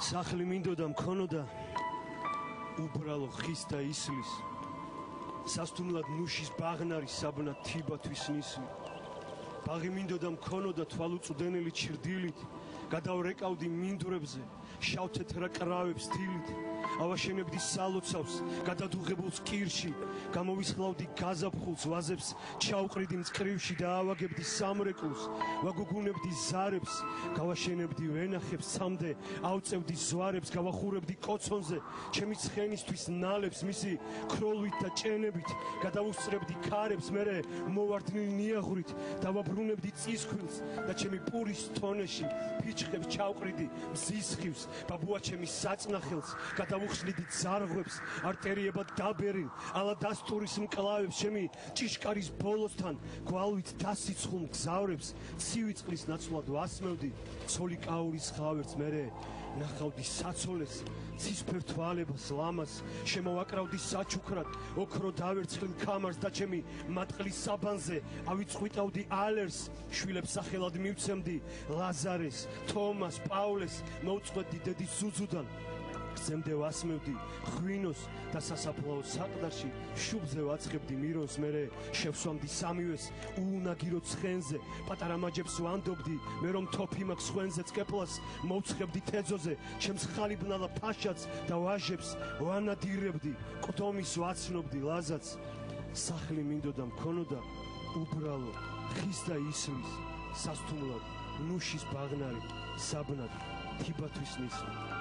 სახლი მინდოდა მქონოდა უბრალო ხის და ისლის სასტუმრად ნუშის ბაღნარი საბნად თიბათვის ნისლი ბაღი მინდოდა მქონოდა თვალუწვდენელი ჩრდილით გადავრეკავდი მინდვრებზე შავთეთრა კრავებს დილით ავაშენებდი სალოცავს გადადუღებულს კირში გამოვისხლავდი გაზაფხულს ვაზებს ჩაუყრიდი მწკრივში და ავაგებდი სამრეკლოს ვაგუგუნებდი ზარებს გავაშენებდი ვენახებს სამდე ავწევდი ზვარებს გავახურებდი კოცონზე ჩემი ცხენისთვის ნალებს მისი ქროლვით და ჭენებით გადავუსწრებდი ქარებს მერე მოვარდნილ ნიაღვრით დავაბრუნებდი წისქვილს და ჩემი პურის თონეში ფიჩხებს ჩავყრიდი მზის ხივს ბაბუა ჩემის საწნახელს გადავუხსნიდი ძარღვებს არტერიებად დაბერილ ალადასტურის მკლავებს ჩემი ჭიშკარის ბოლოსთან გვალვით დასიცხულ მგზავრებს ცივი წყლის ნაცვლად ვასმევდი ცოლი კაურის ხავერს მერე ნახავდი საცოლეს ცისფერ თვალებას ლამას შემოვაკრავდი საჩუქრად ოქრო დავერცხლ ქამარს და ჩემი მატყლის საბანზე ავიწყვიტავდი ალერს შვილებს სახელად მივცემდი ლაზარეს თომას პავლეს მოვწყვეტდი დედის ზუძუდან გზემდე ვასმევდი ღვინოს და სასაფლაოს საყდარში შუბზე ვაცხებდი მირონს მერე შევსვამდი სამივეს უუნაგირო ცხენზე პატარა მაჯებს ვანდობდი მე რომ თოფი მაქვს ხვენზე წკეპლას მოვცხებდი თეძოზე ჩემს ხალიბნალა ფაშაც და ვაჟებს ვანადირებდი ყდომის ვაცნობდი ლაზაც სახლი მინდოდა მქონოდა უბრალო ხის და ისლის სასტუმრად ნუშის ბაღნარი საბნად თიბათვის ნისლი